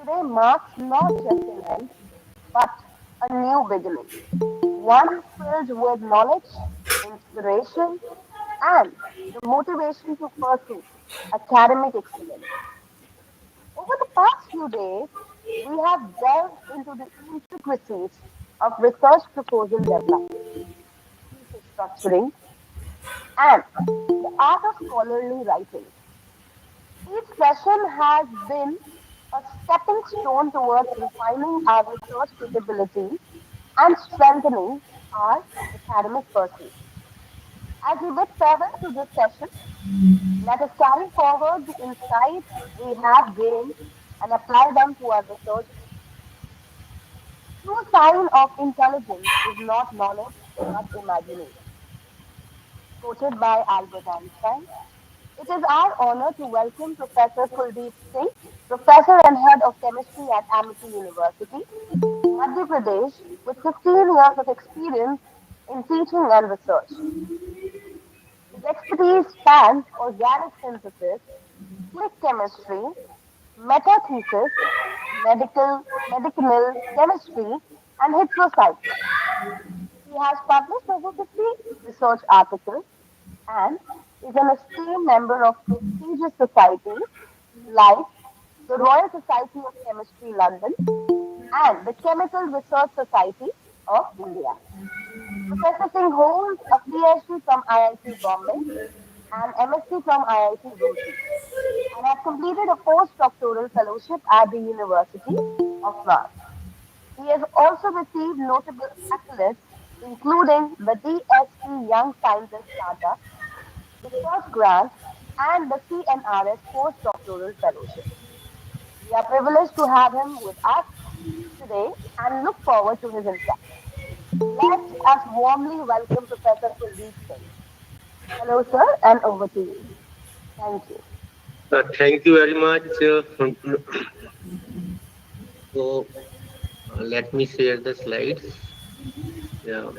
Today marks not just an end, but a new beginning. One filled with knowledge, inspiration, and the motivation to pursue academic excellence. Over the past few days, we have delved into the intricacies of research proposal development, thesis structuring, and the art of scholarly writing. Each session has been a stepping stone towards refining our research capability and strengthening our academic pursuits. As we bid farewell to this session, let us carry forward the insights we have gained and apply them to our research field. True sign of intelligence is not knowledge but imagination. Quoted by Albert Einstein. It is our honor to welcome Professor Kuldeep Singh, Professor and Head of Chemistry at Amity University, Madhya Pradesh, with 15 years of experience in teaching and research. His expertise spans organic synthesis, click chemistry, metathesis, medicinal chemistry, and heterocycling. He has published over 50 research articles and is an esteemed member of prestigious societies like the Royal Society of Chemistry London and the Chemical Research Society of India. Professor Singh holds a Ph.D. from IIT Bombay and MSc from IIT Roorkee and has completed a postdoctoral fellowship at the University of Mars. He has also received notable accolades, including the DST Young Scientist Startup, Research Grant, and the CNRS Postdoctoral Fellowship. We are privileged to have him with us today and look forward to his insights. Let us warmly welcome Professor Kuldeep Singh. Hello, sir, and over to you. Thank you. Thank you very much. So let me share the slides. Yeah.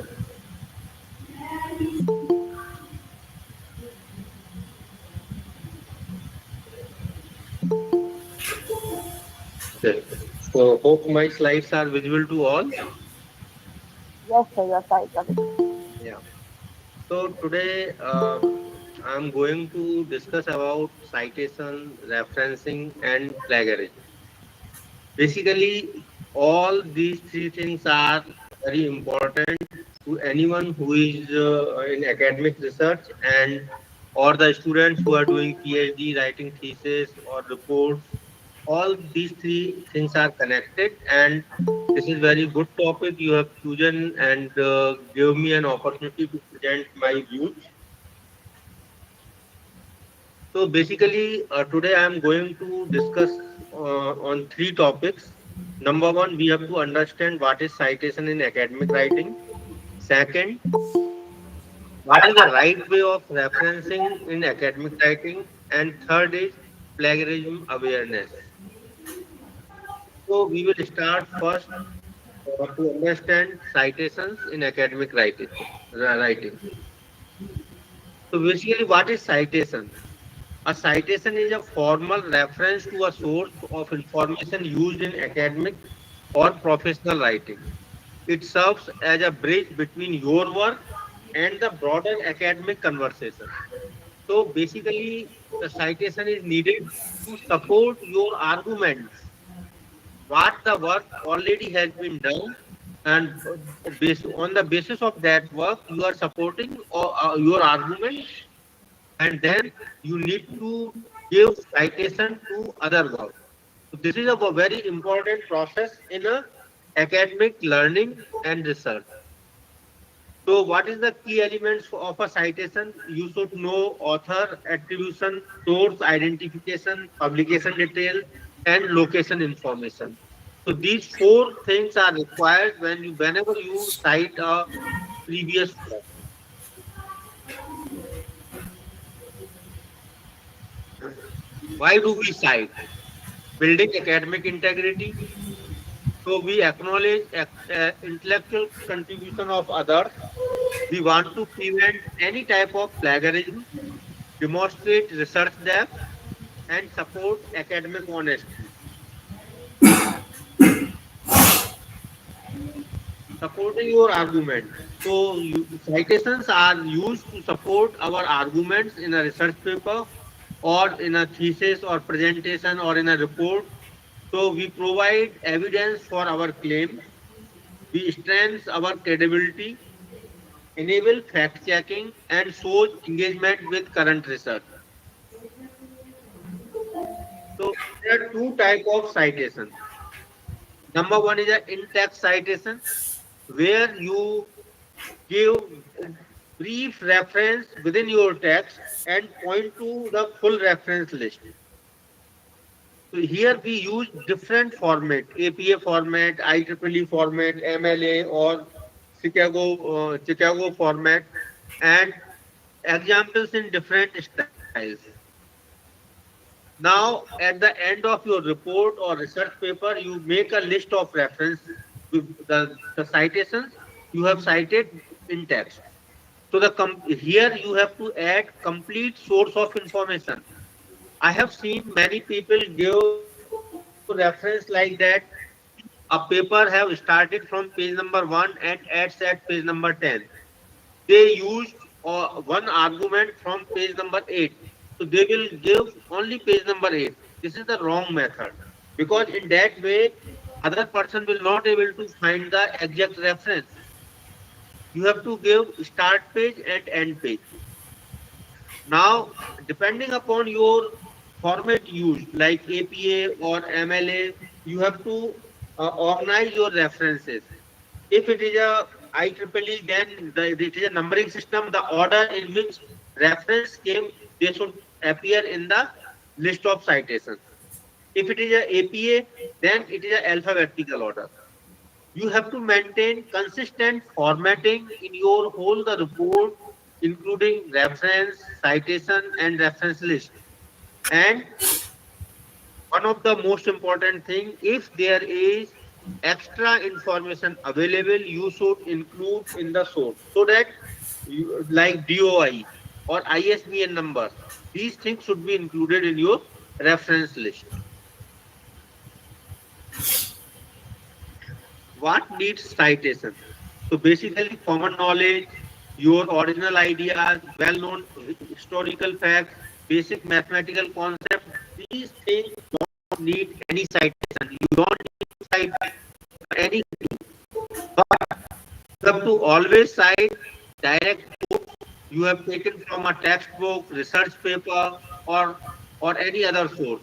Okay. So hope my slides are visible to all. Yes, sir, your sides are visible. Yeah. So today I'm going to discuss about citation, referencing, and plagiarism. Basically, all these three things are very important to anyone who is in academic research and or the students who are doing PhD, writing thesis or reports. All these three things are connected, and this is very good topic you have chosen and give me an opportunity to present my views. So basically, today I am going to discuss on three topics. Number one, we have to understand what is citation in academic writing. Second, what is the right way of referencing in academic writing? And third is plagiarism awareness. So we will start first to understand citations in academic writing. So basically, what is citation? A citation is a formal reference to a source of information used in academic or professional writing. It serves as a bridge between your work and the broader academic conversation. So basically, the citation is needed to support your arguments, what the work already has been done, and on the basis of that work, you are supporting your arguments, and then you need to give citation to other work. So this is a very important process in a academic learning and research. So what is the key elements of a citation? You should know author, attribution, source identification, publication detail, and location information. So these four things are required whenever you cite a previous work. Why do we cite? Building academic integrity. So we acknowledge intellectual contribution of others. We want to prevent any type of plagiarism, demonstrate research depth, and support academic honesty. supporting your argument. So citations are used to support our arguments in a research paper or in a thesis or presentation or in a report. So we provide evidence for our claims. We strengthen our credibility, enable fact checking, and shows engagement with current research. So there are two types of citation. Number one is an in-text citation, where you give brief reference within your text and point to the full reference list. So here we use different format, APA format, IEEE format, MLA, or Chicago format, and examples in different styles. Now, at the end of your report or research paper, you make a list of reference with the citations you have cited in text. So here you have to add complete source of information. I have seen many people give reference like that. A paper have started from page number 1 and ends at page number 10. They used one argument from page number 8. So they will give only page number 8. This is the wrong method, because in that way other person will not able to find the exact reference. You have to give start page and end page. Now, depending upon your format used, like APA or MLA, you have to organize your references. If it is a IEEE, then it is a numbering system. The order in which reference came, they should appear in the list of citations. If it is a APA, then it is a alphabetical order. You have to maintain consistent formatting in your whole the report, including reference, citation, and reference list. And one of the most important thing, if there is extra information available, you should include in the source, so that like DOI or ISBN number, these things should be included in your reference list. What needs citation? So basically, common knowledge, your original ideas, well-known historical facts, basic mathematical concepts. These things don't need any citation. You don't need to cite anything. But you have to always cite direct quotes you have taken from a textbook, research paper, or any other source.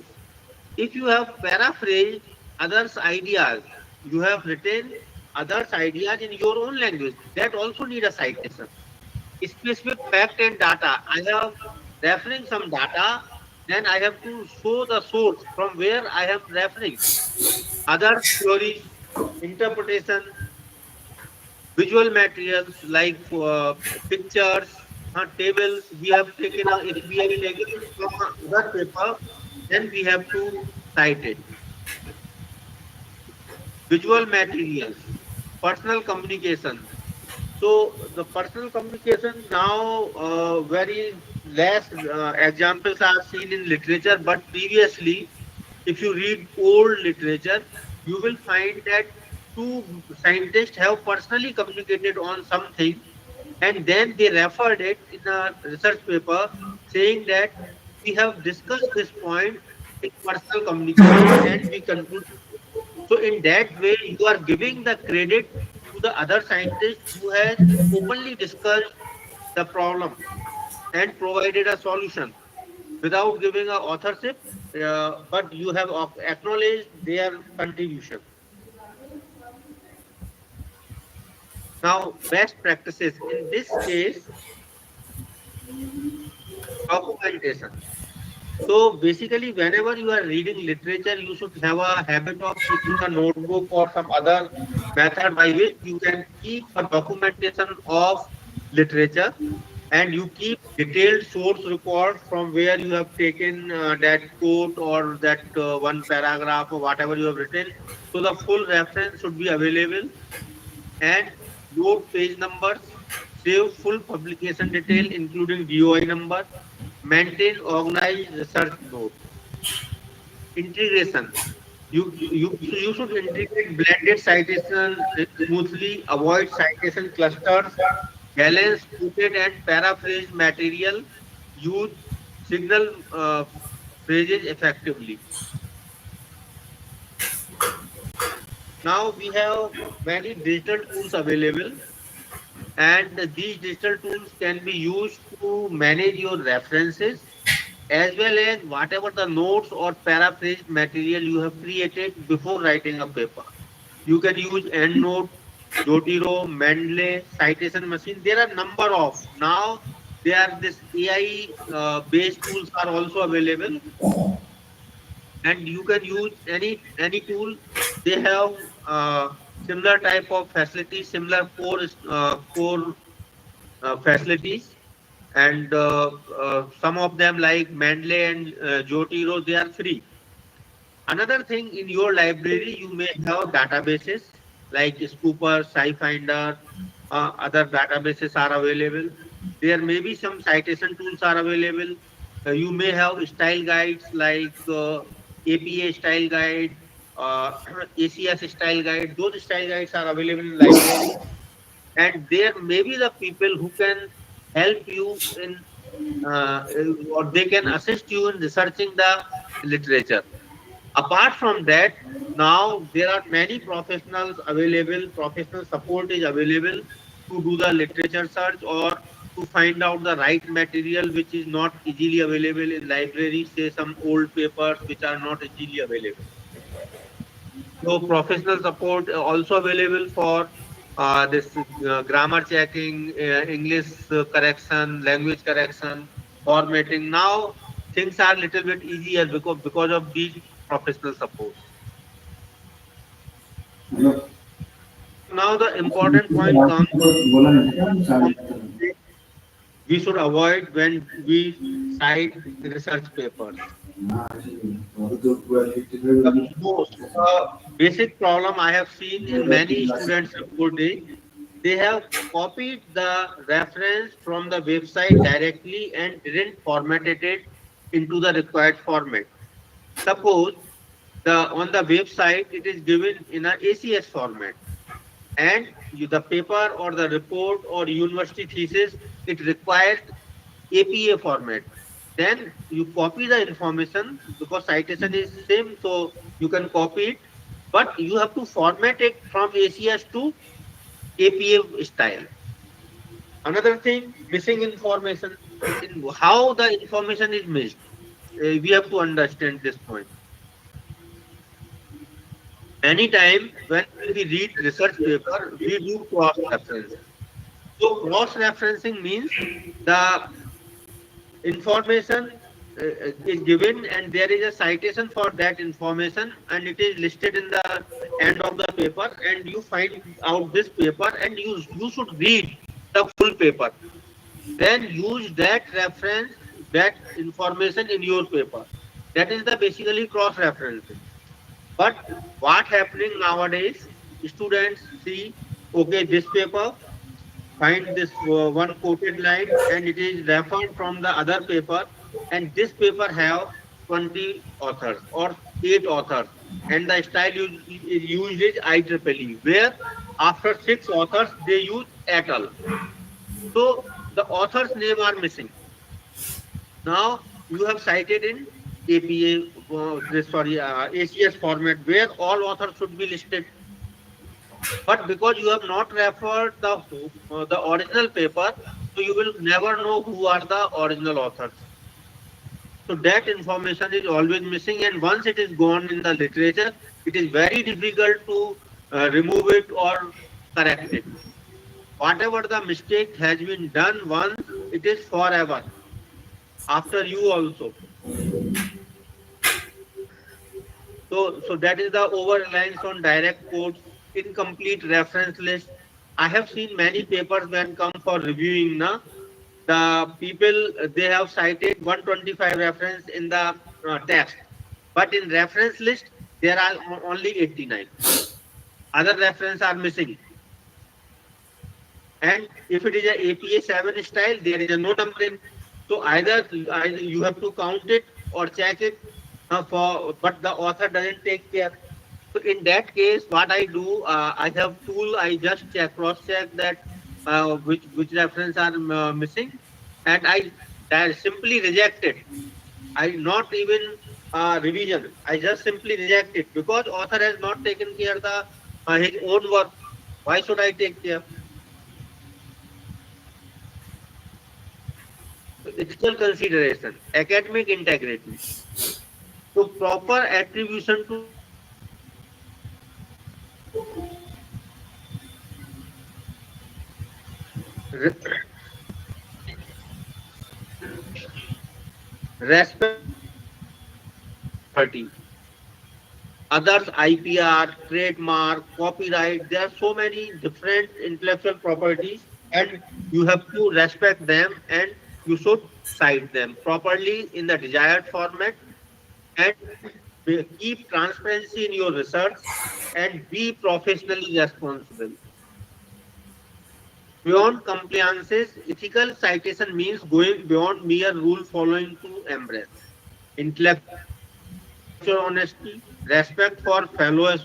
If you have paraphrased others' ideas, you have written others' ideas in your own language, that also need a citation. Specific fact and data. I have referring some data, then I have to show the source from where I am referring. Other theories, interpretation, visual materials like pictures, tables. We have taken if we have taken it from other paper, then we have to cite it. Visual materials, personal communication. So the personal communication now very less examples are seen in literature, but previously, if you read old literature, you will find that two scientists have personally communicated on something, and then they referred it in a research paper saying that we have discussed this point in personal communication and we conclude. So in that way, you are giving the credit to the other scientist who has openly discussed the problem and provided a solution without giving a authorship, but you have acknowledged their contribution. Now, best practices in this case, documentation. So basically, whenever you are reading literature, you should have a habit of keeping a notebook or some other method by which you can keep a documentation of literature, and you keep detailed source record from where you have taken that quote or that one paragraph or whatever you have written. So the full reference should be available, and note page numbers, save full publication detail including DOI number, maintain organized research notes. Integration. You should integrate blended citation smoothly, avoid citation clusters, balance quoted and paraphrased material, use signal phrases effectively. Now we have many digital tools available, and these digital tools can be used to manage your references as well as whatever the notes or paraphrased material you have created before writing a paper. You can use EndNote, Jotiro, Mendeley, Citation Machine. There are number of now. There are this AI based tools are also available, and you can use any tool. They have similar type of facilities, similar core facilities, and some of them like Mendeley and Jotiro, they are free. Another thing, in your library, you may have databases like Scooper, SciFinder, other databases are available. There may be some citation tools are available. You may have style guides like APA style guide, uh, ACS style guide. Those style guides are available in library, and there may be the people who can help you in, or they can assist you in researching the literature. Apart from that, now there are many professionals available, professional support is available to do the literature search or to find out the right material which is not easily available in library, say some old papers which are not easily available. So professional support also available for this grammar checking, English correction, language correction, formatting. Now things are little bit easier because of these professional support. So now the important point comes, what common mistakes we should avoid when we cite research papers. The most basic problem I have seen in many students report is they have copied the reference from the website directly and didn't format it into the required format. Suppose the on the website it is given in a ACS format, and the paper or the report or university thesis, it requires APA format. Then you copy the information because citation is same, so you can copy it, but you have to format it from ACS to APA style. Another thing, missing information. In how the information is missed, we have to understand this point. Many times when we read research paper, we do cross reference. So cross referencing means the information is given and there is a citation for that information and it is listed in the end of the paper, and you find out this paper and you should read the full paper. Then use that reference, that information in your paper. That is the basically cross referencing. But what happening nowadays, students see, okay, this paper, find this one quoted line and it is referred from the other paper, and this paper have 20 authors or 8 authors, and the style used is IEEE, where after 6 authors they use et al. So the author's name are missing. Now you have cited in APA, ACS format where all authors should be listed. But because you have not referred the original paper, so you will never know who are the original authors. So that information is always missing, and once it is gone in the literature, it is very difficult to remove it or correct it. Whatever the mistake has been done once, it is forever after you also. So that is the over reliance on direct quotes, incomplete reference list. I have seen many papers when come for reviewing. Na, the people they have cited 125 reference in the text, but in reference list there are only 89. Other reference are missing. And if it is a APA 7 style, there is a no numbering. So either you have to count it or check it but the author doesn't take care. So in that case, what I do, I have tool. I just cross check that which reference are missing, and I simply reject it. I not even revision. I just simply reject it because author has not taken care the his own work. Why should I take care? Ethical consideration, academic integrity. So proper attribution to respect intellectual property, others IPR, trademark, copyright. There are so many different intellectual properties, and you have to respect them and you should cite them properly in the desired format and keep transparency in your research and be professionally responsible. Beyond compliances, ethical citation means going beyond mere rule following to embrace intellectual honesty, respect for fellow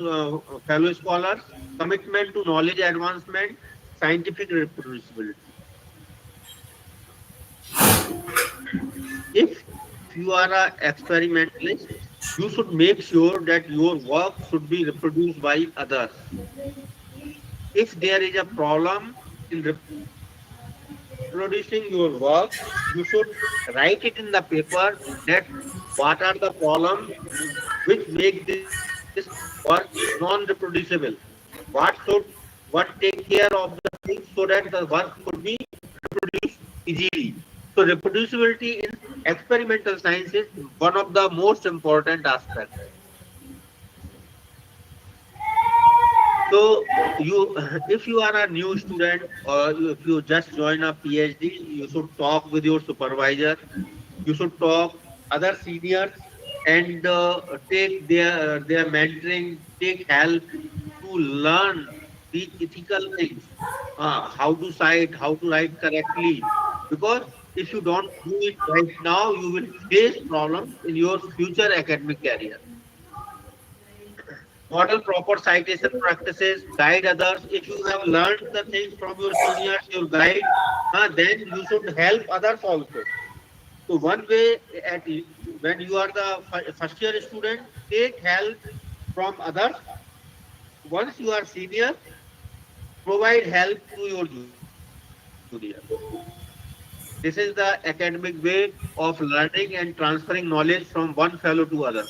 scholars, commitment to knowledge advancement, scientific reproducibility. If you are an experimentalist, you should make sure that your work should be reproduced by others. If there is a problem in reproducing your work, you should write it in the paper that what are the problems which make this work non-reproducible. What should what take care of the things so that the work could be reproduced easily. So reproducibility in experimental science is one of the most important aspects. So you, if you are a new student or if you just join a PhD, you should talk with your supervisor. You should talk other seniors and take their mentoring, take help to learn these ethical things, how to cite, how to write correctly. Because if you don't do it right now, you will face problems in your future academic career. Model proper citation practices, guide others. If you have learned the things from your seniors, your guide, then you should help others also. So one way when you are the first year student, take help from others. Once you are senior, provide help to your junior. This is the academic way of learning and transferring knowledge from one fellow to other.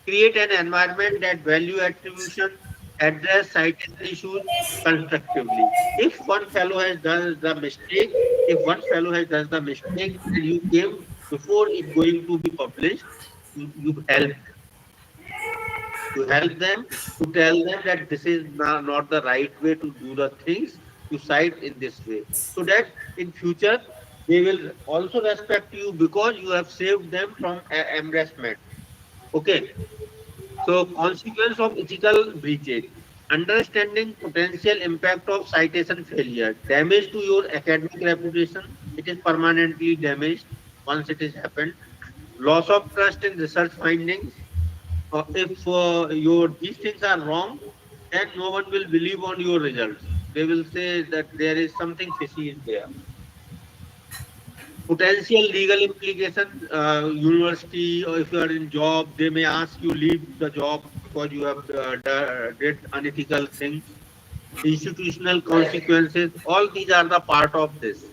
Create an environment that value attribution, address citation issues constructively. If one fellow has done the mistake, if one fellow has done the mistake and you came before it going to be published, you help you help them to tell them that this is not the right way to do the things. You cite in this way, so that in future they will also respect you because you have saved them from embarrassment. Okay. So, consequence of ethical breaches. Understanding potential impact of citation failure. Damage to your academic reputation. It is permanently damaged once it is happened. Loss of trust in research findings. If your these things are wrong, then no one will believe on your results. They will say that there is something fishy in there. Potential legal implication, university or if you are in job, they may ask you leave the job because you have did unethical things. Institutional consequences, all these are the part of this.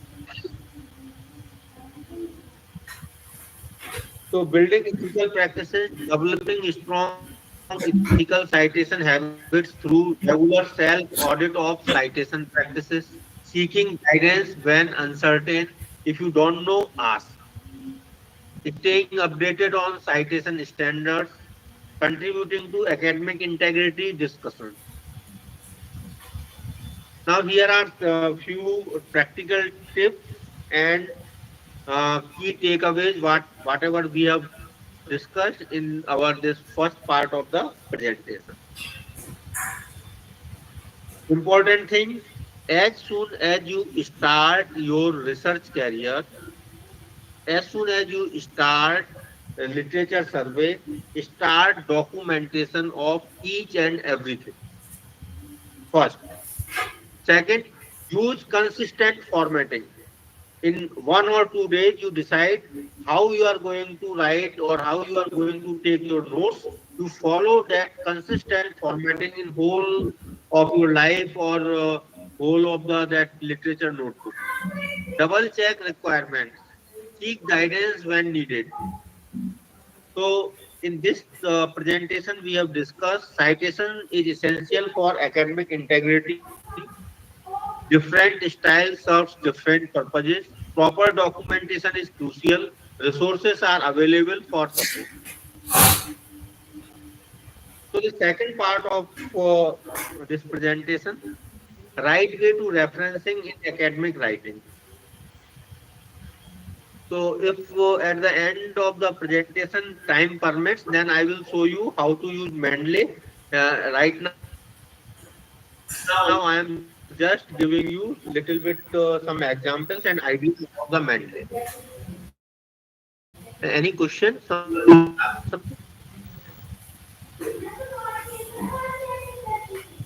So building ethical practices, developing strong ethical citation habits through regular self audit of citation practices, seeking guidance when uncertain. If you don't know, ask. Staying updated on citation standards, contributing to academic integrity discussions. Now, here are a few practical tips and key takeaways. Whatever we have discussed in our this first part of the presentation. Important things: as soon as you start your research career, as soon as you start literature survey, start documentation of each and everything. First. Second, use consistent formatting. In 1 or 2 days, you decide how you are going to write or how you are going to take your notes. You follow that consistent formatting in whole of your life or whole of the that literature notebook. Double check requirements. Seek guidance when needed. So in this presentation, we have discussed citation is essential for academic integrity. Different style serves different purposes. Proper documentation is crucial. Resources are available for support. So the second part of this presentation, right way to referencing in academic writing. So if at the end of the presentation time permits, then I will show you how to use Mendeley. Right now I am just giving you little bit some examples and ideas about the Mendeley. Any question? Something?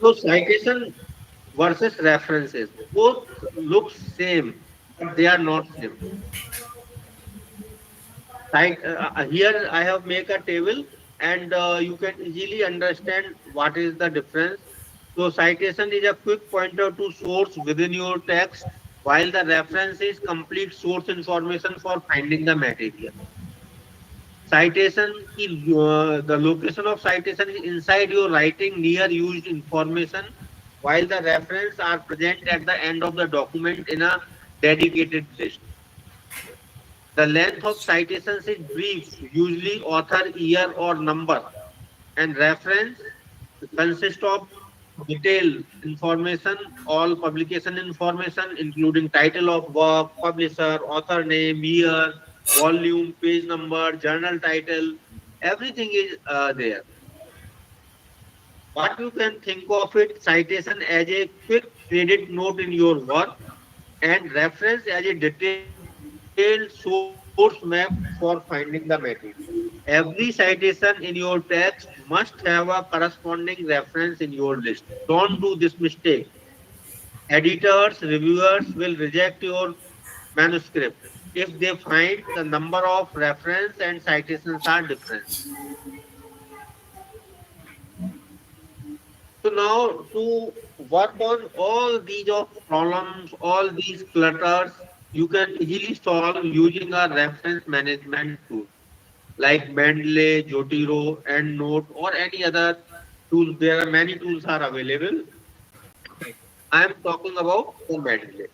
So citation versus references. Both look same, but they are not same. Here I have make a table and you can easily understand what is the difference. So citation is a quick pointer to source within your text, while the reference is complete source information for finding the material. Citation is the location of citation is inside your writing near used information, while the reference are present at the end of the document in a dedicated list. The length of citations is brief, usually author, year, or number, and reference consists of detailed information, all publication information, including title of work, publisher, author name, year, volume, page number, journal title, everything is there. What you can think of it, citation as a quick credit note in your work and reference as a detailed source map for finding the material. Every citation in your text must have a corresponding reference in your list. Don't do this mistake. Editors, reviewers will reject your manuscript if they find the number of reference and citations are different. So now to work on all these of problems, all these clutters, you can easily solve using a reference management tool like Mendeley, Jotiro, EndNote, or any other tool. There are many tools are available. I am talking about the Mendeley.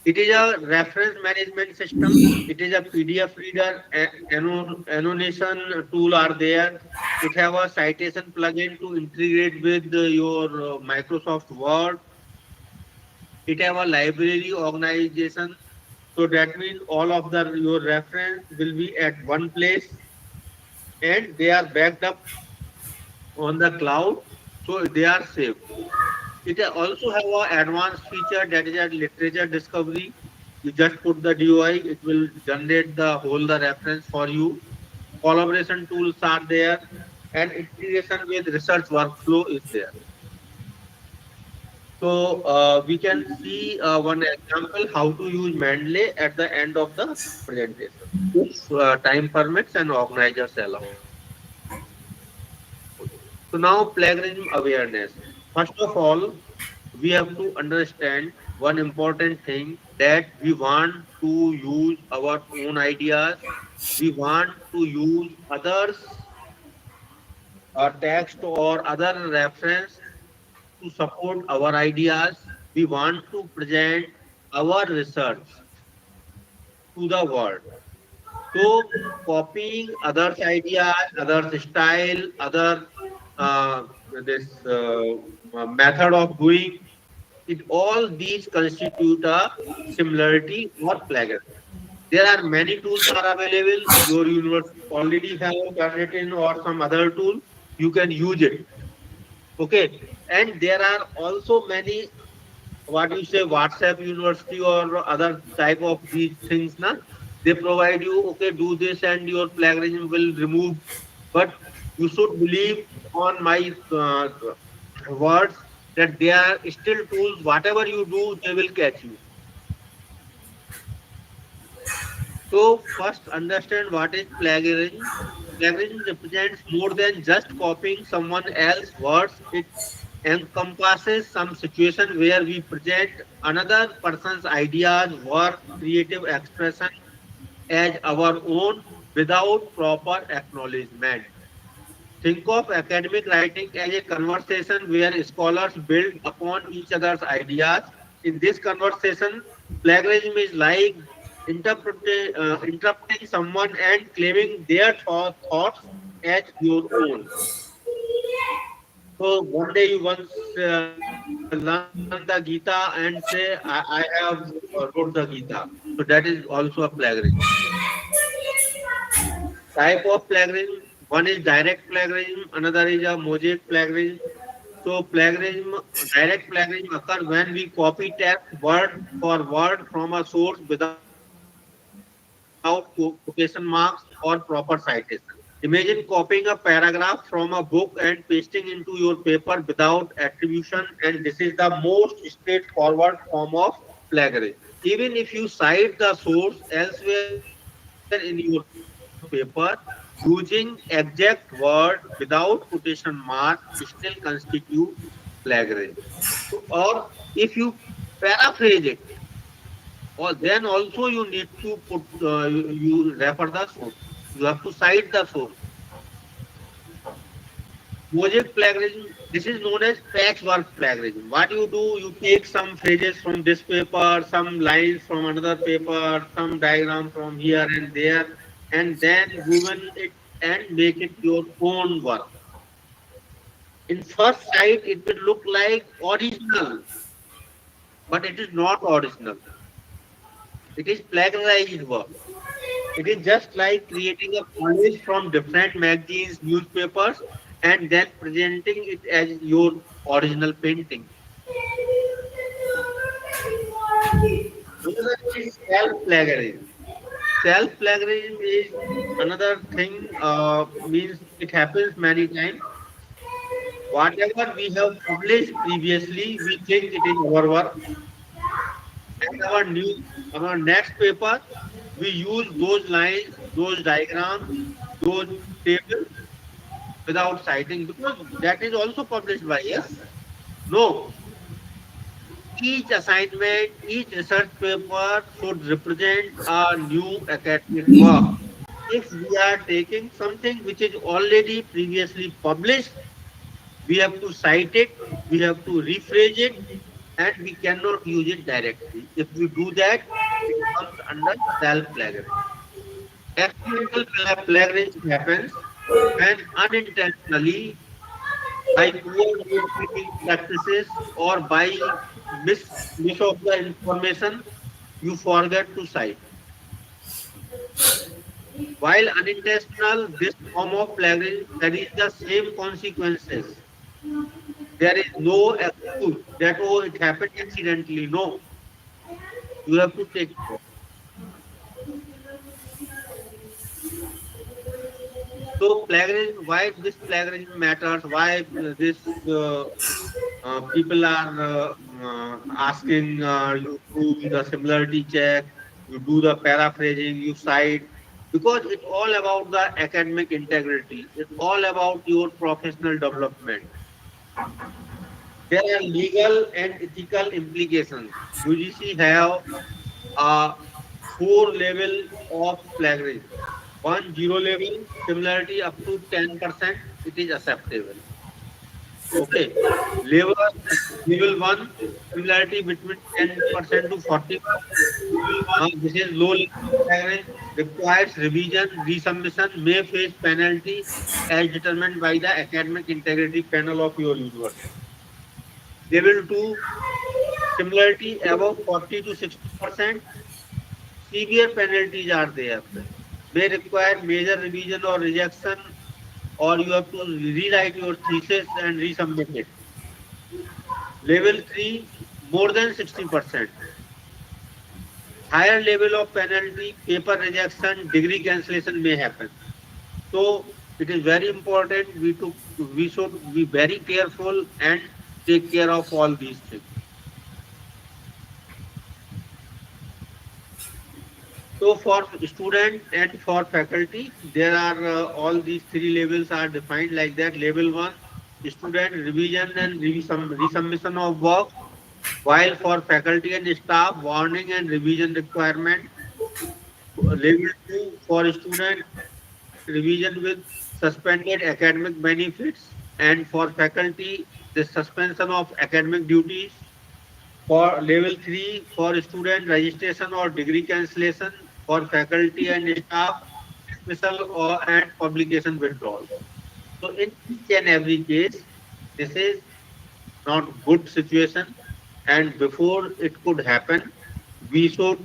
It is a reference management system. It is a PDF reader, annotation tool are there. It have a citation plugin to integrate with your Microsoft Word. It have a library organization. So that means all of the your reference will be at one place and they are backed up on the cloud. So they are safe. It also have an advanced feature that is a literature discovery. You just put the DOI, it will generate the whole the reference for you. Collaboration tools are there, and integration with research workflow is there. So we can see one example how to use Mendeley at the end of the presentation. If time permits and organizers allow. So now plagiarism awareness. First of all, we have to understand one important thing that we want to use our own ideas. We want to use others text or other reference to support our ideas. We want to present our research to the world. So copying others' ideas, others' style, other uh, this method of doing it, all these constitute a similarity or plagiarism. There are many tools are available. Your university already have Turnitin or some other tool. You can use it. Okay, and there are also many what you say WhatsApp University or other type of these things, na? They provide you, okay, do this and your plagiarism will remove. But you should believe on my words that they are still tools. Whatever you do, they will catch you. So first understand what is plagiarism. Plagiarism represents more than just copying someone else's words. It encompasses some situation where we present another person's ideas, work, creative expression as our own without proper acknowledgement. Think of academic writing as a conversation where scholars build upon each other's ideas. In this conversation, plagiarism is like interrupting someone and claiming their thoughts as your own. So one day you once learn the Gita and say, I have wrote the Gita. So that is also a plagiarism. Type of plagiarism, one is direct plagiarism, another is a mosaic plagiarism. So plagiarism, direct plagiarism occurs when we copy text word for word from a source without quotation marks or proper citation. Imagine copying a paragraph from a book and pasting into your paper without attribution, and this is the most straightforward form of plagiarism. Even if you cite the source elsewhere in your paper using exact word without quotation mark, still constitute plagiarism. Or if you paraphrase it, or then also you need to put you refer the source. You have to cite the source. Mosaic plagiarism, this is known as patchwork plagiarism. What you do, you take some phrases from this paper, some lines from another paper, some diagram from here and there, and then woven it and make it your own work. In first sight, it will look like original, but it is not original. It is plagiarized work. It is just like creating a collage from different magazines, newspapers, and then presenting it as your original painting. Another is self-plagiarism. Self-plagiarism is another thing, means it happens many times. Whatever we have published previously, we think it is our work, and our next paper, we use those lines, those diagrams, those tables without citing because that is also published by us. No, each assignment, each research paper should represent a new academic work. If we are taking something which is already previously published, we have to cite it, we have to rephrase it, and we cannot use it directly. If we do that, it comes under self-plagiarism. Accidental plagiarism happens when unintentionally, by poor note-taking practices or by miss of the information, you forget to cite. While unintentional, this form of plagiarism carries the same consequences. There is no excuse that, oh, it happened accidentally. No, you have to take care. So plagiarism, why this plagiarism matters, why this people are asking you do the similarity check, you do the paraphrasing, you cite, because it's all about the academic integrity. It's all about your professional development. There are legal and ethical implications. UGC have a four level of plagiarism. One zero level, similarity up to 10%, it is acceptable. Okay. Level, level 1, similarity between 10% to 40%. This is low level plagiarism, requires revision, resubmission, may face penalty as determined by the academic integrity panel of your university. Level 2, similarity above 40 to 60%, severe penalties are there. May require major revision or rejection, or you have to rewrite your thesis and resubmit it. Level 3, more than 60%. Higher level of penalty, paper rejection, degree cancellation may happen. So it is very important we should be very careful and take care of all these things. So for student and for faculty, there are all these three levels are defined like that. Level one, student revision and resubmission of work, while for faculty and staff, warning and revision requirement. Level two, for student revision with suspended academic benefits, and for faculty, the suspension of academic duties. For level 3, for student registration or degree cancellation, for faculty and staff, dismissal or and publication withdrawal. So in each and every case, this is not good situation, and before it could happen, we should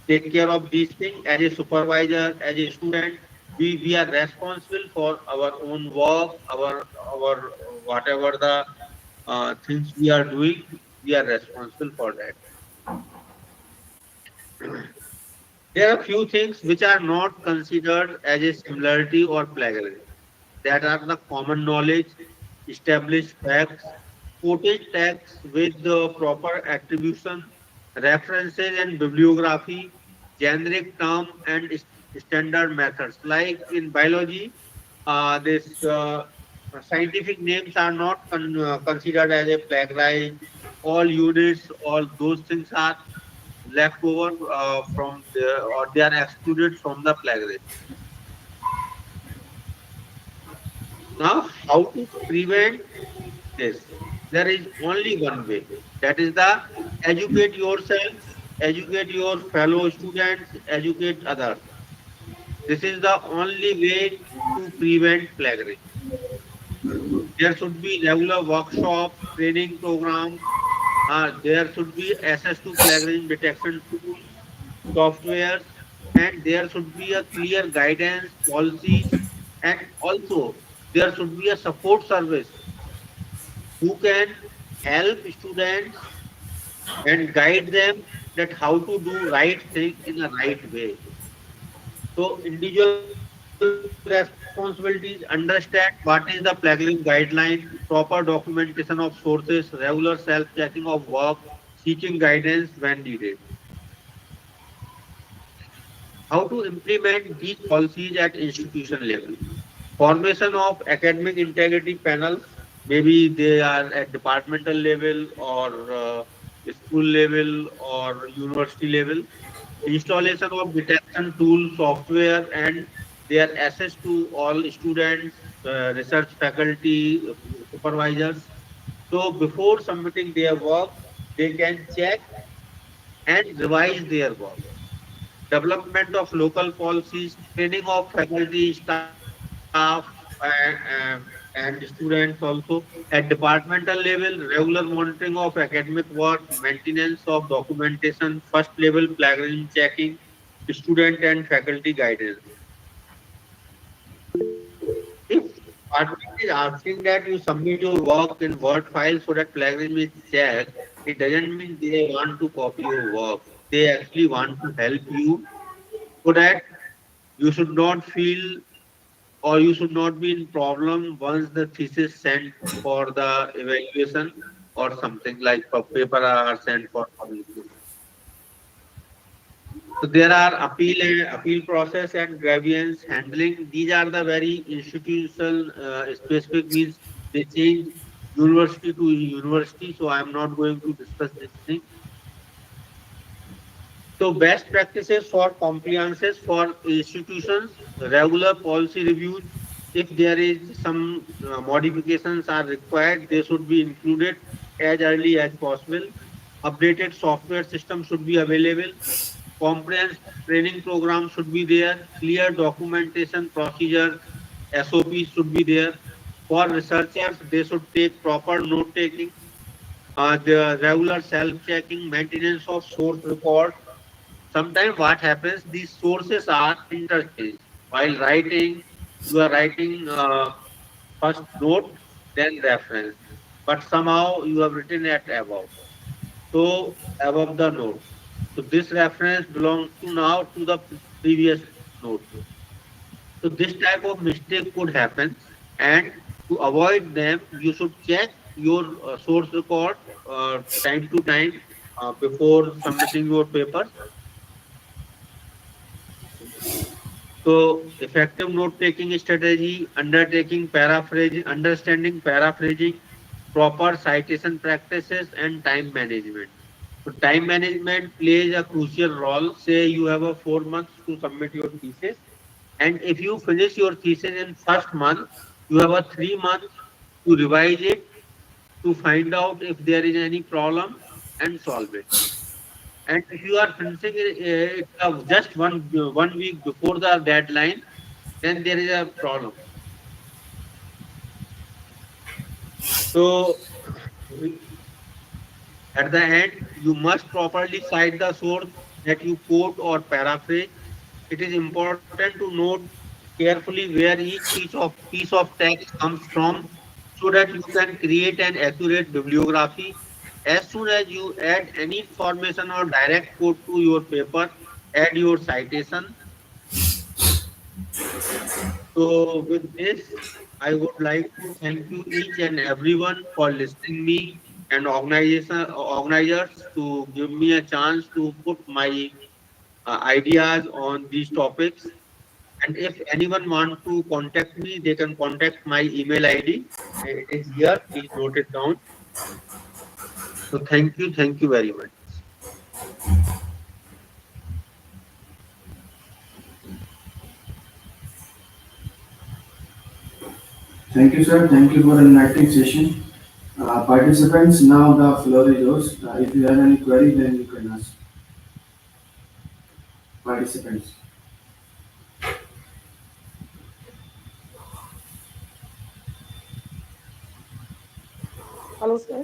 take care of these things as a supervisor, as a student. We are responsible for our own work, our whatever the things we are doing, we are responsible for that. There are few things which are not considered as a similarity or plagiarism. That are the common knowledge, established facts, quoted text with the proper attribution, references and bibliography, generic term and standard methods. Like in biology, this scientific names are not considered as a plagiarized. All units, all those things are left over from the or they are excluded from the plagiarism. Now, how to prevent this? There is only one way. That is the educate yourself, educate your fellow students, educate others. This is the only way to prevent plagiarism. There should be regular workshops, training programs. There should be access to plagiarism detection tools, softwares, and there should be a clear guidance, policies, and also there should be a support service who can help students and guide them that how to do right thing in a right way. So individual responsibilities, understand what is the plagiarism guideline, proper documentation of sources, regular self-checking of work, seeking guidance when needed. How to implement these policies at institution level. Formation of academic integrity panels, maybe they are at departmental level or school level or university level. Installation of detection tool software and their access to all students, research faculty, supervisors. So before submitting their work, they can check and revise their work. Development of local policies, training of faculty, staff, and students also. At departmental level, regular monitoring of academic work, maintenance of documentation, first level plagiarism checking, student and faculty guidance. If department is asking that you submit your work in Word file so that plagiarism is checked, it doesn't mean they want to copy your work. They actually want to help you so that you should not feel or you should not be in problem once the thesis sent for the evaluation or something like paper are sent for publication. So there are appeal process and grievance handling. These are the very institutional specific means they change university to university. So I am not going to discuss this thing. So best practices for compliances for institutions, regular policy reviews. If there is some modifications are required, they should be included as early as possible. Updated software system should be available. Comprehensive training program should be there. Clear documentation procedures, SOPs should be there. For researchers, they should take proper note taking. The regular self-checking, maintenance of source records. Sometimes what happens, these sources are interchanged. While writing, you are writing first note, then reference. But somehow you have written at above. So above the note. So this reference belongs to now to the previous note. So this type of mistake could happen, and to avoid them, you should check your source record time to time before submitting your papers. So effective note taking strategy, understanding paraphrasing, proper citation practices, and time management. So time management plays a crucial role. Say you have a 4 months to submit your thesis, and if you finish your thesis in first month, you have a 3 months to revise it, to find out if there is any problem and solve it. And if you are finishing it just one week before the deadline, then there is a problem. So at the end, you must properly cite the source that you quote or paraphrase. It is important to note carefully where each piece of text comes from so that you can create an accurate bibliography. As soon as you add any information or direct quote to your paper, add your citation. So with this, I would like to thank you each and everyone for listening me and organizers to give me a chance to put my ideas on these topics. And if anyone want to contact me, they can contact my email ID. It is here. Please note it down. So thank you very much. Thank you, sir. Thank you for an enlightening session. Participants, now the floor is yours. If you have any query, then you can ask. Participants. Hello, sir.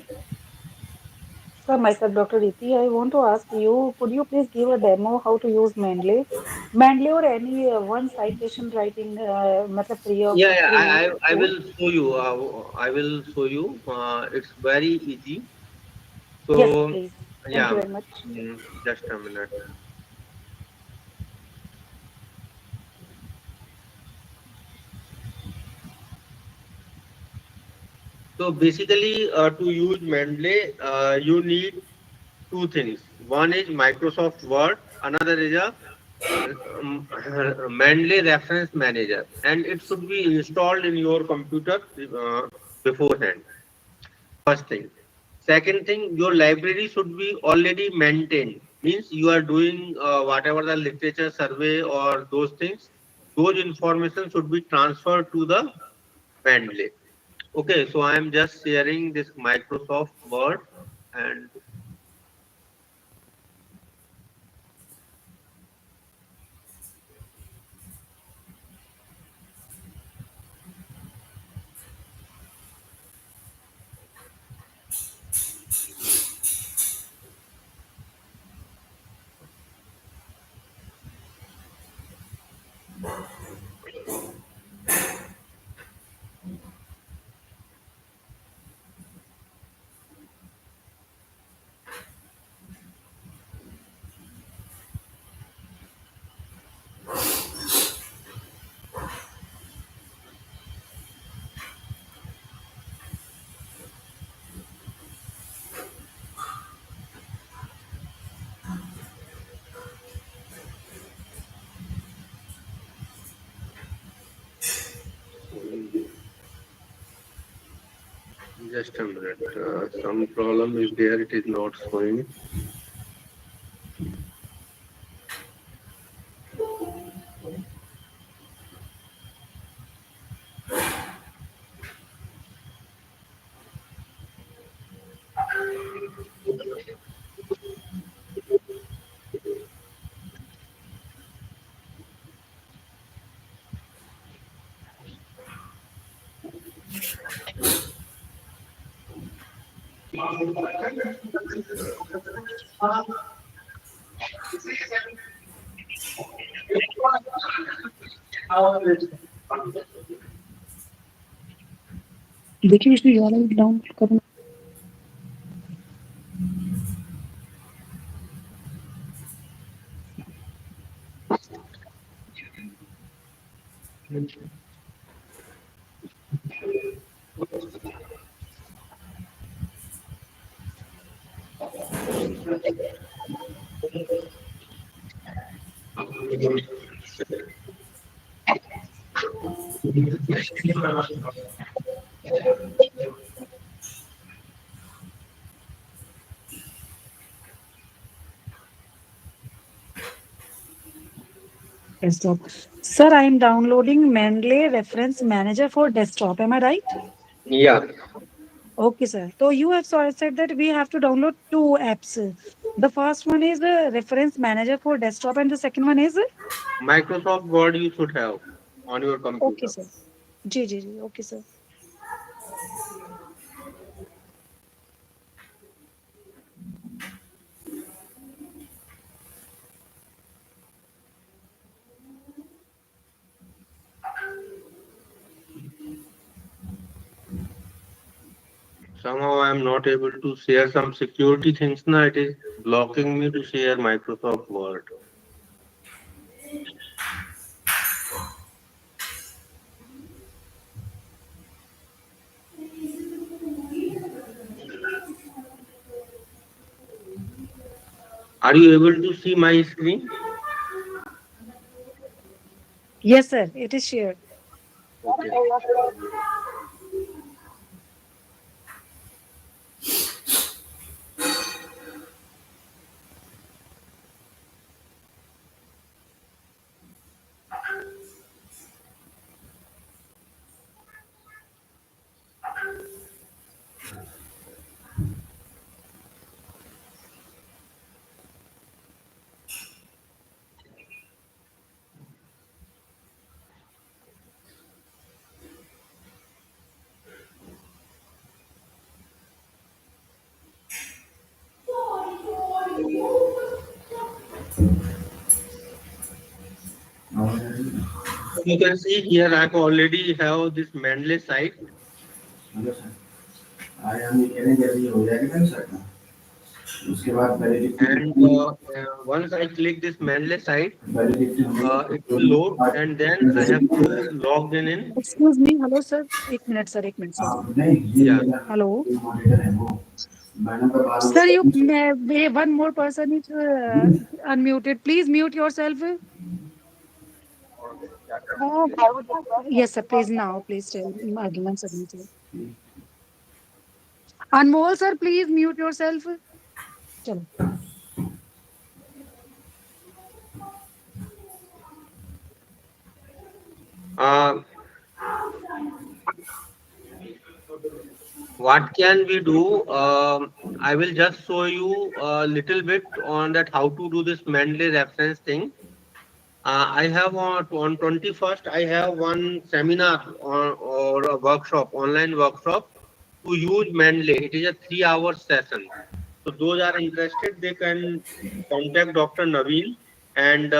Sir, myself, Dr. Riti. I want to ask you, could you please give a demo how to use Mendeley? Mendeley or any one citation writing, matlab Yeah, free I tool? will show you. I will show you. It's very easy. Yes, So please. Thank you yeah, very much. just a minute. So basically, to use Mendeley, you need two things. One is Microsoft Word. Another is a Mendeley Reference Manager, and it should be installed in your computer beforehand. First thing. Second thing, your library should be already maintained. Means you are doing whatever the literature survey or those things. Those information should be transferred to the Mendeley. Okay, so I am just sharing this Microsoft Word, and just a minute. Some problem is there. It is not showing. देखिए इसने ज़्यादा download करना Desktop. Sir, I am downloading Mendeley Reference Manager for desktop. Am I right? Yeah. Okay, sir. So you have said that we have to download two apps. The first one is Reference Manager for desktop, and the second one is Microsoft Word you should have on your okay, computer. sir. G. Okay, sir. Somehow I am not able to share some security things now. It is blocking me to share Microsoft Word. Are you able to see my screen? Yes, sir. It is shared. Okay. Yes, sir. You can see here I already have this Mendeley site, hello sir आज हम ये कहने जैसे ये हो जाएगा ना sir उसके बाद and once I click this Mendeley site, validity होगी it will load, and then I have to log in. Excuse me. Hello, sir. एक मिनट sir. एक मिनट sir. नहीं ये Yeah. मेरा Hello. मॉनिटर है वो मैडम का बार Sir, one more person is unmuted. Please mute yourself. I would request Yes, sir. everyone Please to now. mute. Please tell argument submitted. Anmol, sir, please mute yourself. चलो. Uh, what can we do? I will just show you a little bit on that how to do this Mendeley reference thing. I have on 21st, I have one seminar or a workshop, online workshop to use Mendeley. It is a 3 hour session. So those are interested, they can contact Dr. Naveen, and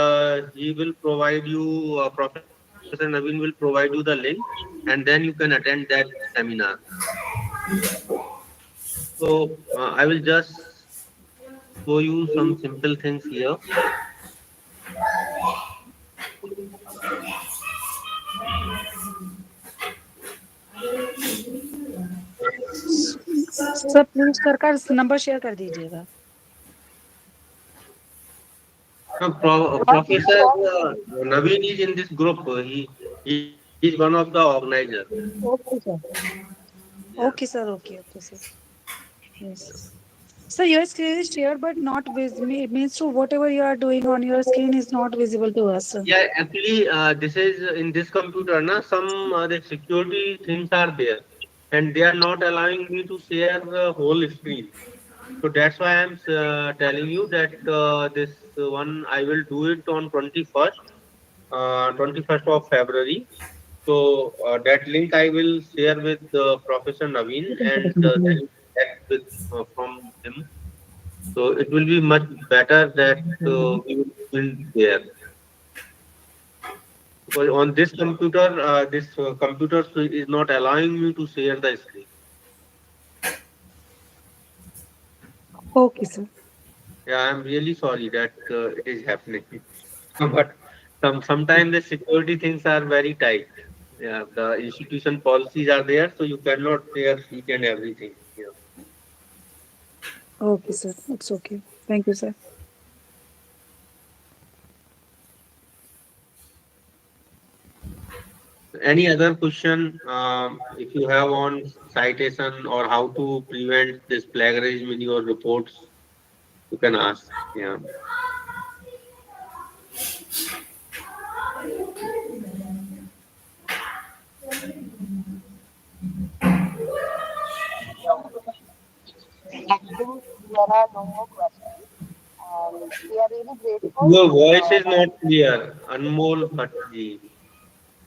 he will provide you, Professor Naveen will provide you the link, and then you can attend that seminar. So I will just show you some simple things here. Sir please sir का number share कर दीजिएगा. What did you Professor say? Naveen is in this group. He is one of the organizers. Okay, sir. Yeah. Okay, sir. Okay, sir. Yes. So your screen is shared, but not with me. It means to whatever you are doing on your screen is not visible to us, sir. Yeah, actually, this is in this computer, na, some the security things are there, and they are not allowing me to share the whole screen. So that's why I'm telling you that this one I will do it on 21st, 21st of February. So that link I will share with Professor Naveen, and then you can connect with from him. So it will be much better that we will build there. Because on this computer, this computer is not allowing me to share the screen. Okay, sir. Yeah, I'm really sorry that it is happening. But Sometimes the security things are very tight. Yeah, the institution policies are there, so you cannot share each and everything. Yeah. Okay, sir. It's okay. Thank you, sir. Any other question, if you have on citation or how to prevent this plagiarism in your reports, you can ask. Yeah. I think there are no more questions, and we are really grateful. Your voice is That not clear, Anmol Bhattji.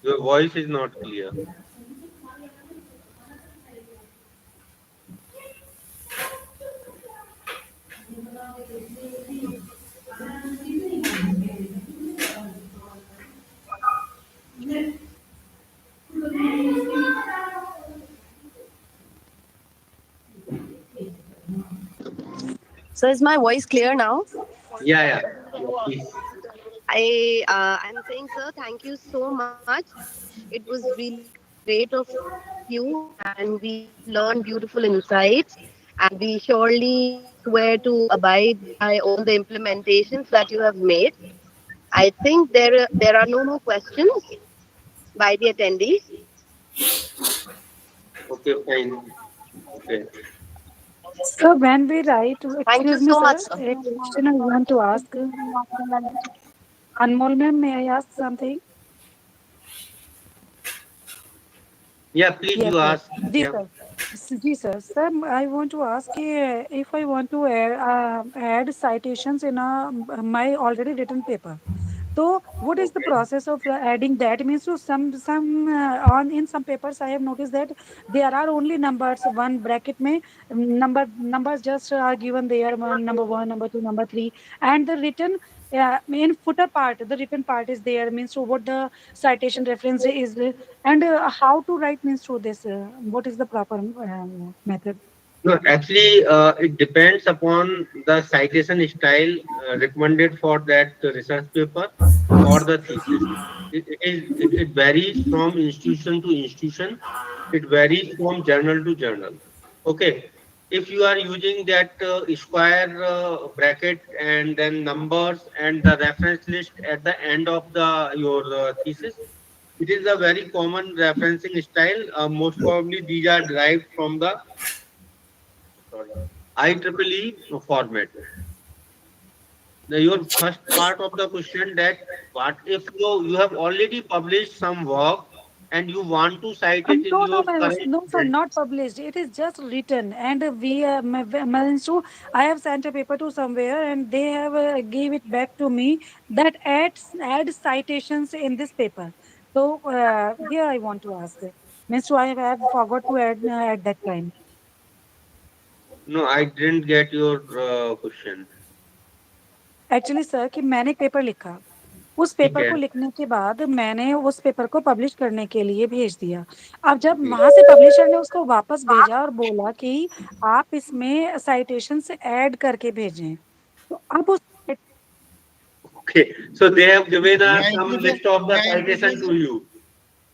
Your voice is not clear. So is my voice clear now? Yeah, yeah, yeah, please. I'm saying, sir, thank you so much. It was really great of you, and we have learned beautiful insights. And we surely swear to abide by all the implementations that you have made. I think there are no more questions by the attendees. Okay, fine. Okay. So when we write, Thank you excuse me, so much, sir, sir. a question I want to ask. Anmol ma'am, may I ask something? Yeah, please Yes, you sir. ask. Ji, Yeah. sir. Ji, sir. Sir, I want to ask if I want to add citations in my already written paper. So, what is the Okay. process of adding that? Means to some on in some papers, I have noticed that there are only numbers. One bracket में numbers just are given there. One, number one, number two, number three, and the written. In footer part, the written part is there. Means to what the citation reference is, and how to write means to this. What is the proper method? No, actually, it depends upon the citation style recommended for that research paper or the thesis. It varies from institution to institution. It varies from journal to journal. Okay. If you are using that square bracket and then numbers and the reference list at the end of the your thesis, it is a very common referencing style. Most probably these are derived from the sorry IEEE format. Your first part of the question that what if you have already published some work and you want to cite it in No, no, your current no, sir, not published. It is just written, and we means to. I have sent a paper to somewhere, and they have gave it back to me that add citations in this paper. So here I want to ask. Means to I have forgot to add at that time. no, I didn't get your question. Actually sir कि मैंने एक paper लिखा उस ठीक paper है को लिखने के बाद मैंने उस पेपर को पब्लिश करने के लिए भेज दिया अब जब जी वहां से पब्लिशर ने उसको वापस भेजा और बोला कि आप इसमें साइटेशन से ऐड करके भेजें तो अब उस okay so they have given May us I some interfere? list of May the I interfere, citation sir? to you.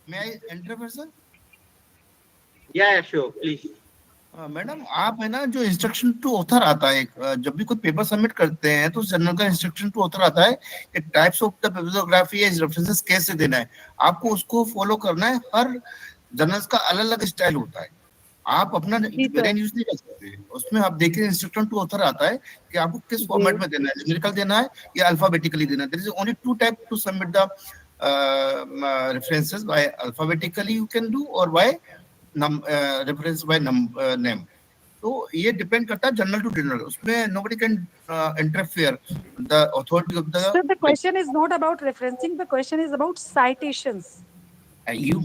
May I interfere, sir? Yeah, sure, please. Madam आप है ना जो इंस्ट्रक्शन टू ऑथर आता है जब भी कोई paper submit करते हैं तो जर्नल का इंस्ट्रक्शन टू ऑथर आता है कि टाइप्स ऑफ द बिब्लियोग्राफी या रेफरेंसेस कैसे देना है आपको उसको फॉलो करना है हर जर्नल्स का अलग अलग स्टाइल होता है आप अपना जी सर वेरिएंट यूज नहीं कर सकते उसमें आप देखिए इंस्ट्रक्शन टू ऑथर आता है कि आपको किस जी फॉर्मेट में देना है न्यूमेरिकल देना है या अल्फाबेटिकली देना है there is only two type to submit the references by alphabetically you can do or by reference by name तो ये डिपेंड करता है जनरल टू जनरल उसमें nobody can interfere the authority of the sir the question is not about referencing the question is about citations you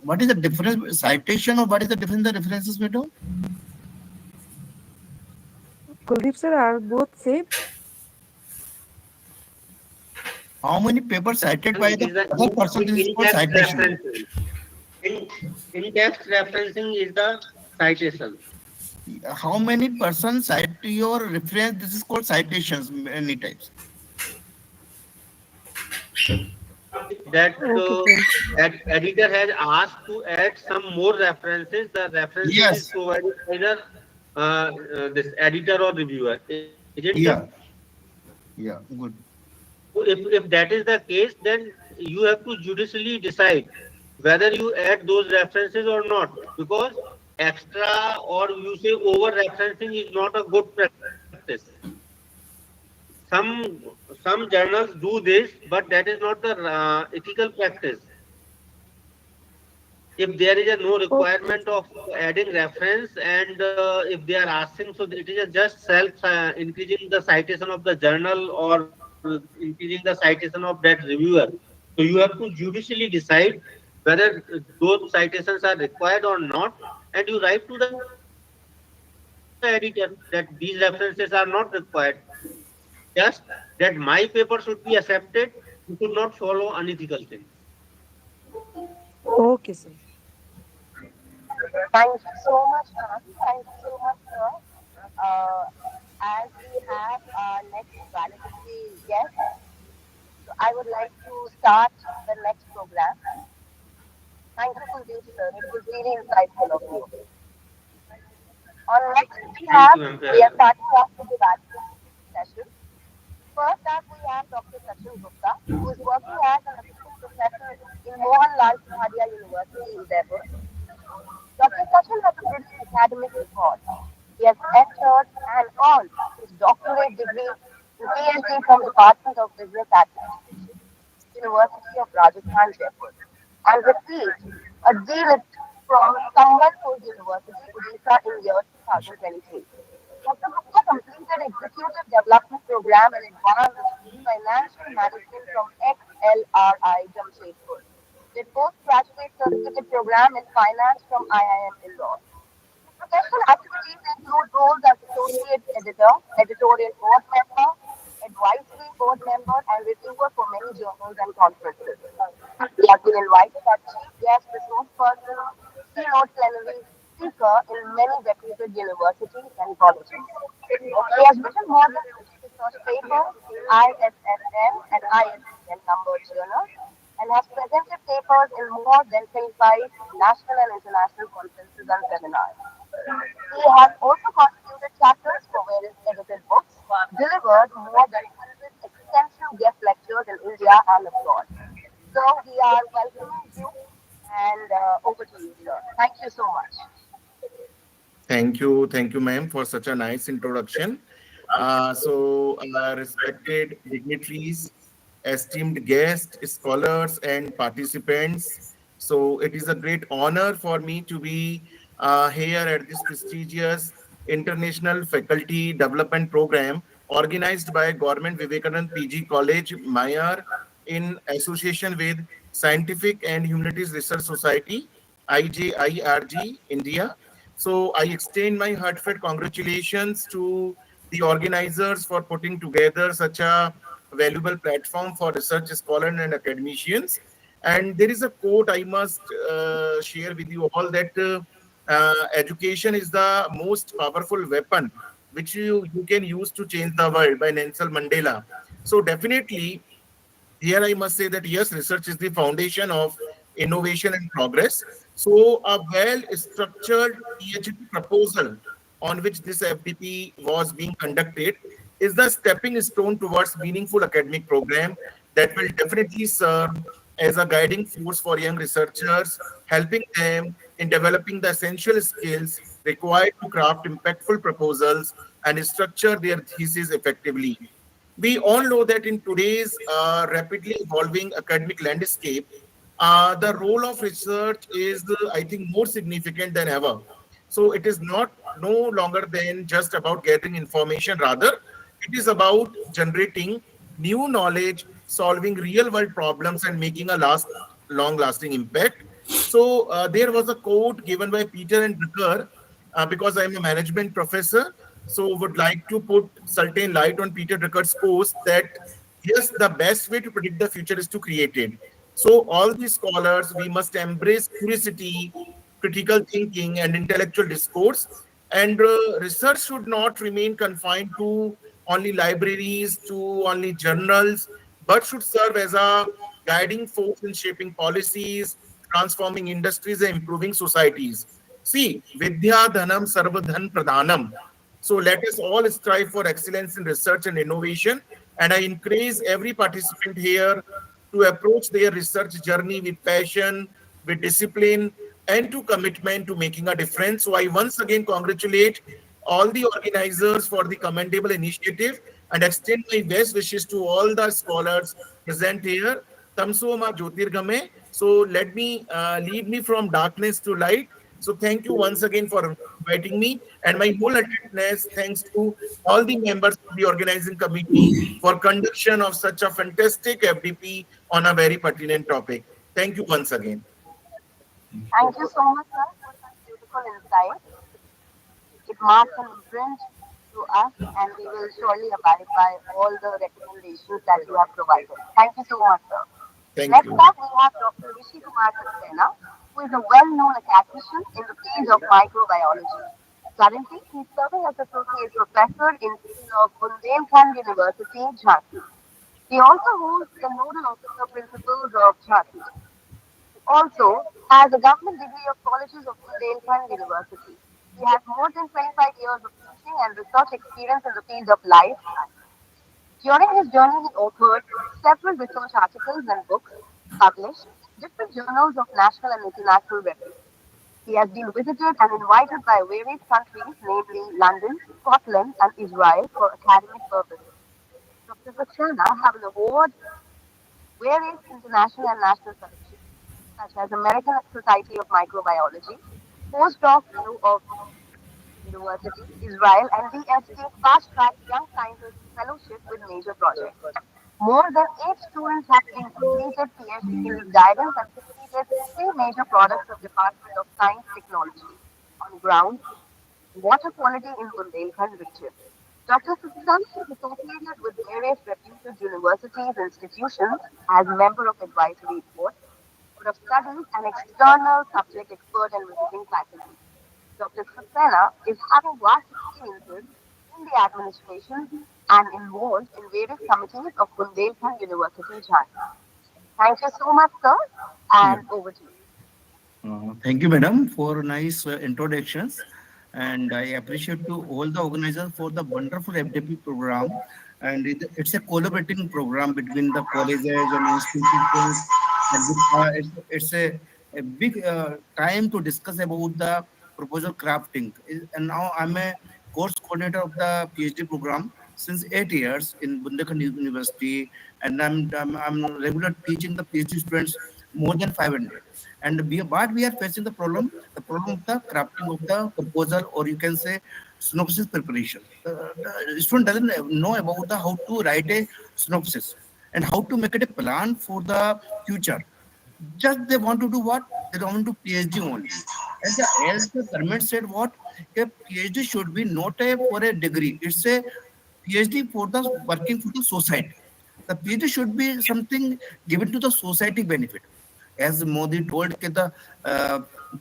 what is the difference citation or what is the difference the references madam Kuldeep sir are both same how many papers cited by It the is the other person this is called in-depth citation referencing. In-depth referencing is the citation. how many persons cite your reference this is called citations many types if that Okay, sir. editor has asked to add some more references, the references is Yes. provided by the this editor or reviewer, isn't it? Yeah. Yeah. Good. So if that is the case, then you have to judicially decide whether you add those references or not, because extra or you say over referencing is not a good practice. Some journals do this, but that is not the ethical practice. If there is a no Okay, requirement sir. of adding reference, and if they are asking, so it is a just self increasing the citation of the journal or increasing the citation of that reviewer. So you have to judicially decide whether those citations are required or not, and you write to the editor that these references are not required. Just that my paper should be accepted. You should not follow unethical things. Okay, sir. Thank you so much, ma'am. Thank you so much, sir. As we have our next valedictory guest, so I would like to start the next program. Thank you for this, sir. It was really insightful of you. On next, Thank you, ma'am. we are starting off with the valedictory session. First up, we have Dr. Sachin Gupta, who is working as an assistant professor in Mohanlal Pahadia University, Udaipur. Dr. Sachin has a brilliant academic record. He has lectured and earned his doctorate degree and Ph.D. from Department of Business Administration, University of Rajasthan, Jaipur, and received a D.Litt from Sambalpur University, Odisha in year 2023. Dr. Gupta completed Executive Development Program in Advanced Financial Management from XLRI, Jamshedpur. Did postgraduate certificate program in finance from IIM Indore. His professional activities include roles as associate editor, editorial board member, advisory board member, and reviewer for many journals and conferences. He has been invited as chief guest resource person, keynote plenary speaker in many reputed universities and colleges. He has written more than 50 research papers in ISSN and ISBN numbered journals and has presented papers in more than 25 national and international conferences and seminars. He has also contributed chapters for various edited books, delivered more than 100 extensive guest lectures in India and abroad. So we are welcoming you and over to you, sir. Thank you so much. Thank you, ma'am, for such a nice introduction. Respected dignitaries, esteemed guests, scholars, and participants. So, it is a great honor for me to be here at this prestigious International Faculty Development Program organized by Government Vivekanand PG College, Mayar, in association with Scientific and Humanities Research Society, IJIRG, India. So I extend my heartfelt congratulations to the organizers for putting together such a valuable platform for research scholars and academicians. And there is a quote I must share with you all that education is the most powerful weapon which you can use to change the world by Nelson Mandela. So definitely here I must say that yes, research is the foundation of innovation and progress. So a well-structured PhD proposal on which this FDP was being conducted is the stepping stone towards meaningful academic program that will definitely serve as a guiding force for young researchers, helping them in developing the essential skills required to craft impactful proposals and structure their thesis effectively. We all know that in today's rapidly evolving academic landscape, the role of research is, I think, more significant than ever. So it is not no longer than just about gathering information. Rather, it is about generating new knowledge, solving real world problems, and making a long lasting impact. So there was a quote given by Peter and Drucker, because I'm a management professor, so would like to put certain light on Peter Drucker's post that yes, the best way to predict the future is to create it. So all these scholars, we must embrace curiosity, critical thinking, and intellectual discourse. And research should not remain confined to only libraries, to only journals, but should serve as a guiding force in shaping policies, transforming industries, and improving societies. See, Vidya Dhanam Sarvadhan Pradhanam. So let us all strive for excellence in research and innovation. And I encourage every participant here to approach their research journey with passion, with discipline, and to commitment to making a difference. So I once again congratulate all the organizers for the commendable initiative and extend my best wishes to all the scholars present here. Tamso ma Jyotirgame. So let me lead me from darkness to light. So thank you once again for inviting me and my whole attendance. Thanks to all the members of the organizing committee for conduction of such a fantastic FDP on a very pertinent topic. Thank you once again. Thank you so much, sir, for such beautiful insight. It marks an imprint to us, and we will surely abide by all the recommendations that you have provided. Thank you so much, sir. Thank Next you. up, we have Dr. Rishi Saxena, who is a well-known academician in the field of microbiology. Currently, he is serving as associate professor in field of Bundelkhand University, Jhansi. He also holds the nodal officer principles of Jhansi. He also has a government degree of Colleges of Bundelkhand University. He has more than 25 years of teaching and research experience in the field of life science. During his journey, he authored several research articles and books published in different journals of national and international repute. He has been visited and invited by various countries, namely London, Scotland, and Israel, for academic purposes. Dr. Saxena have an award various international and national fellowships, such as American Society of Microbiology, Postdoc Fellow of University, Israel, and Ph.D. Fast Track Young Scientist Fellowship with major projects. More than 8 students have been completed PhD in his guidance and completed 3 major products of Department of Science Technology on ground water quality in Bundelkhand region. Dr. Saxena is associated with various reputed universities and institutions as member of advisory board, board of studies, and external subject expert and visiting faculty. Dr. Saxena is having vast experiences in the administration and involved in various committees of Bundelkhand University, Jhansi. Thank you so much, sir, Yeah. and over to you. Thank you, madam, for nice introductions. And I appreciate to all the organizers for the wonderful FDP program. And it's a collaborating program between the colleges and institutions. And it's a big time to discuss about the proposal crafting. And now I'm a course coordinator of the PhD program since 8 years in Bundelkhand University, and I'm regular teaching the PhD students more than 500. And but we are facing the problem of the crafting of the proposal, or you can say synopsis preparation. The student doesn't know about the how to write a synopsis and how to make it a plan for the future. Just they want to do what? They want to PhD only. And as the government said, what a PhD should be not a for a degree. It's a PhD for the working for the society. The PhD should be something given to the society benefit. As Modi told, the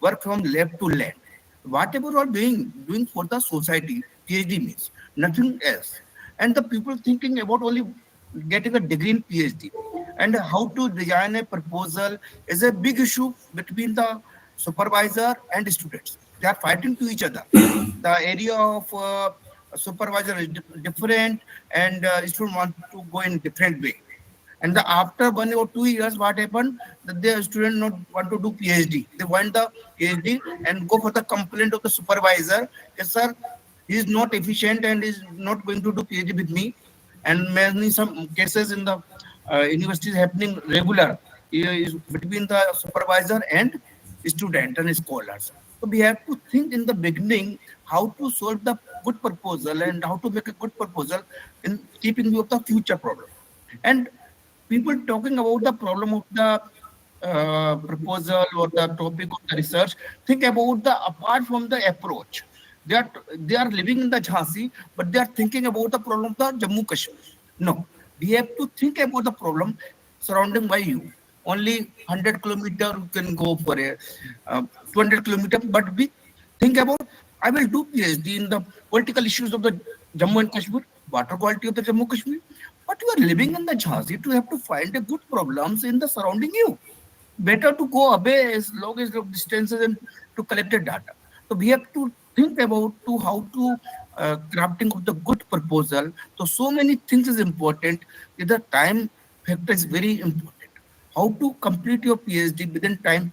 work from lab to land. Whatever you are doing for the society, PhD means nothing else. And the people thinking about only getting a degree in PhD and how to design a proposal is a big issue between the supervisor and students. They are fighting to each other. The area of supervisor is different, and student want to go in different way. And after 1 or 2 years, what happened? That the student not want to do PhD. They want the PhD and go for the complaint of the supervisor. Yes, sir, he is not efficient and is not going to do PhD with me. And many some cases in the university is happening regular is between the supervisor and student and scholars. So we have to think in the beginning how to solve the good proposal and how to make a good proposal in keeping view of the future problem. And people talking about the problem of the proposal or the topic of the research, think about the apart from the approach. They are living in the Jhansi, but they are thinking about the problem of the Jammu Kashmir. No, we have to think about the problem surrounding by you. Only 100 kilometer you can go for a 200 kilometer, but we think about I will do PhD in the political issues of the Jammu and Kashmir, water quality of the Jammu Kashmir, but you are living in the Jhansi to have to find a good problems in the surrounding you. Better to go away as long as long distances and to collect the data. So we have to think about to how to crafting of the good proposal. So many things is important. The time factor is very important. How to complete your PhD within time